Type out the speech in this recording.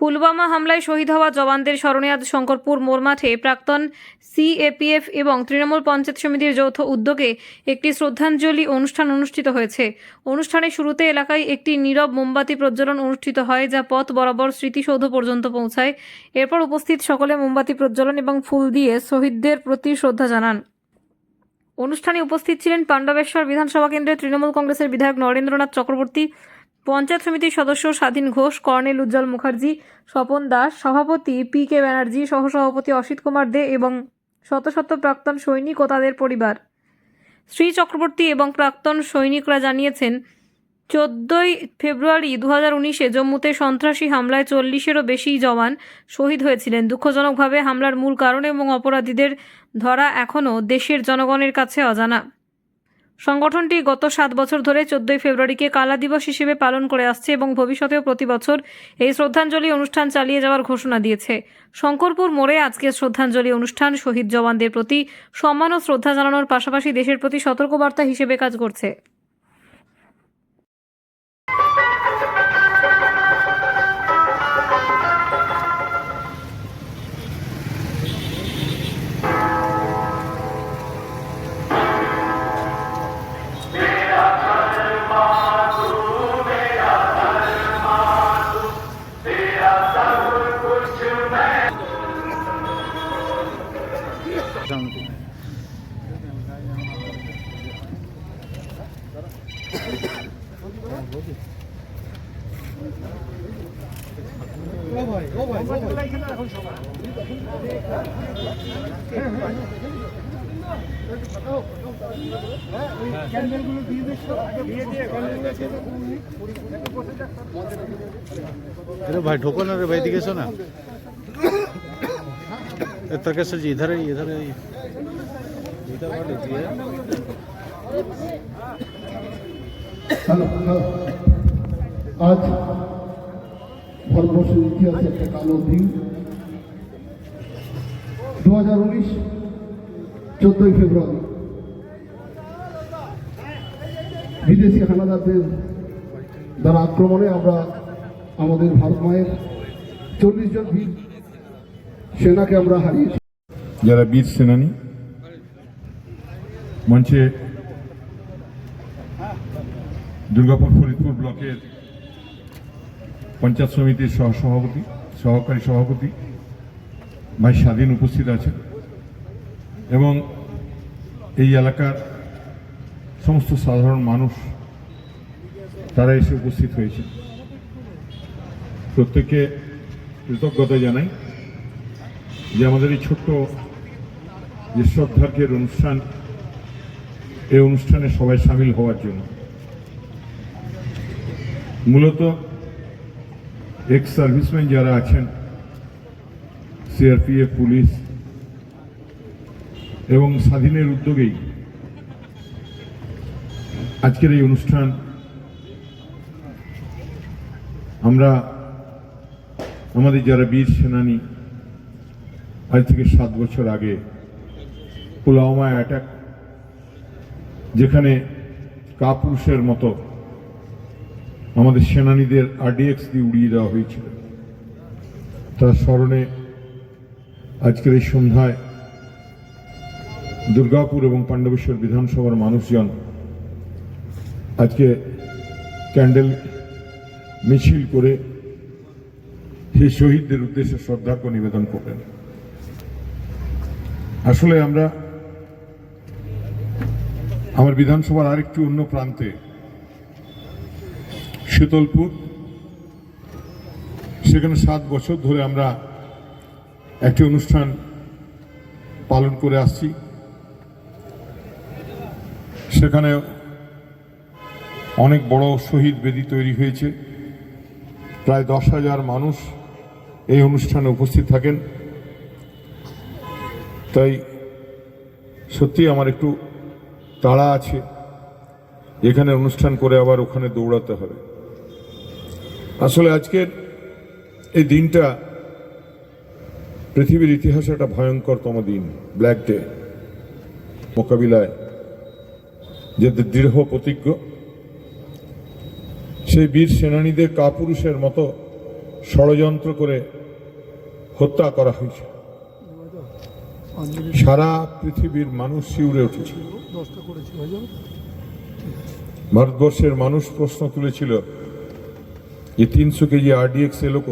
পুলওয়ামা হামলায় শহীদ হওয়া জওয়ানদের স্মরণে আজ শঙ্করপুর মোড়মাঠে প্রাক্তন সিএপিএফ এবং তৃণমূল পঞ্চায়েত সমিতির যৌথ উদ্যোগে একটি শ্রদ্ধাঞ্জলি অনুষ্ঠান অনুষ্ঠিত হয়েছে। অনুষ্ঠানের শুরুতে এলাকায় একটি নীরব মোমবাতি প্রজ্বলন অনুষ্ঠিত হয়, যা পথ বরাবর স্মৃতিসৌধ পর্যন্ত পৌঁছায়। এরপর উপস্থিত সকলে মোমবাতি প্রজ্বলন এবং ফুল দিয়ে শহীদদের প্রতি শ্রদ্ধা জানান। অনুষ্ঠানে উপস্থিত ছিলেন পাণ্ডবেশ্বর বিধানসভা কেন্দ্রের তৃণমূল কংগ্রেসের বিধায়ক নরেন্দ্রনাথ চক্রবর্তী, পঞ্চায়েত সমিতির সদস্য স্বাধীন ঘোষ, কর্নেল উজ্জ্বল মুখার্জি, স্বপন দাস, সভাপতি পি.কে. ব্যানার্জি, সহসভাপতি অসিত কুমার দে এবং শত শত প্রাক্তন সৈনিক ও তাদের পরিবার। শ্রী চক্রবর্তী এবং প্রাক্তন সৈনিকরা জানিয়েছেন, 14 ফেব্রুয়ারি 2019-এ জম্মুতে সন্ত্রাসী হামলায় 40-এরও বেশি জওয়ান শহীদ হয়েছিলেন। দুঃখজনকভাবে হামলার মূল কারণ এবং অপরাধীদের ধরা এখনও দেশের জনগণের কাছে অজানা। সংগঠনটি গত 7 বছর ধরে 14 ফেব্রুয়ারিকে কালা দিবস হিসেবে পালন করে আসছে এবং ভবিষ্যতেও প্রতি বছর এই শ্রদ্ধাঞ্জলি অনুষ্ঠান চালিয়ে যাওয়ার ঘোষণা দিয়েছে। শঙ্করপুর মোড়ে আজকের শ্রদ্ধাঞ্জলি অনুষ্ঠান শহীদ জওয়ানদের প্রতি সম্মান ও শ্রদ্ধা জানানোর পাশাপাশি দেশের প্রতি সতর্কবার্তা হিসেবে কাজ করছে। अरे भाई ठोको ना रे भाई, दिखे सो ना तरकेश्वर जी इधर है, इधर है, इधर है। आज ভারতবর্ষের ইতিহাসে একটা কালো দিন। 2019 14 ফেব্রুয়ারি বিদেশি হানাদারদের দ্বারা আক্রমণে আমরা আমাদের ভারত মায়ের 40 জন বীর সেনাকে আমরা হারিয়েছি। যারা বীর সেনানী মঞ্চে দুর্গাপুর ফরিদপুর ব্লকের পঞ্চায়েত সমিতির সহকারী সভাপতি ভাই স্বাধীন উপস্থিত আছেন এবং এই এলাকার সমস্ত সাধারণ মানুষ তারা এসে উপস্থিত হয়েছে। প্রত্যেককে কৃতজ্ঞতা জানাই যে আমাদের এই ছোট্ট যে শ্রদ্ধার্ঘ্যের অনুষ্ঠান, এই অনুষ্ঠানে সবাই সামিল হওয়ার জন্য। মূলত এক্স সার্ভিসম্যান যারা আছেন, সিআরপিএফ, পুলিশ এবং স্বাধীনের উদ্যোগেই আজকের এই অনুষ্ঠান আমরা আমাদের যারা বীর সেনানী আজ থেকে 7 বছর আগে পুলওয়ামা অ্যাটাক, যেখানে কাপুরুষের মতো আমাদের সেনানীদের আরডিএক্স দিয়ে উড়িয়ে দেওয়া হয়েছিল, তার স্মরণে আজকের এই সন্ধ্যায় দুর্গাপুর এবং পাণ্ডবেশ্বর বিধানসভার মানুষজন আজকে ক্যান্ডেল মিছিল করে সেই শহীদদের উদ্দেশ্যে শ্রদ্ধার্ঘ্য নিবেদন করলেন। আসলে আমরা আমার বিধানসভার আরেকটু অন্য প্রান্তে শীতলপুর, সেখানে 7 বছর ধরে আমরা একটি অনুষ্ঠান পালন করে আসছি। সেখানে অনেক বড় শহীদ বেদি তৈরি হয়েছে, প্রায় 10,000 মানুষ এই অনুষ্ঠানে উপস্থিত থাকেন। তাই সত্যি আমার একটু তাড়া আছে, এখানে অনুষ্ঠান করে আবার ওখানে দৌড়াতে হবে। আসলে আজকের এই দিনটা পৃথিবীর ইতিহাসে একটা ভয়ঙ্করতম দিন, ব্ল্যাক ডে। মোকাবিলায় যে দৃঢ় প্রতিজ্ঞ সেই বীর সেনানীদের কাপুরুষের মতো ষড়যন্ত্র করে হত্যা করা হয়েছে। সারা পৃথিবীর মানুষ শিউরে উঠেছে। ভারতবর্ষের মানুষ প্রশ্ন তুলেছিল যে 300 কেজি RDX এলো কোথায়।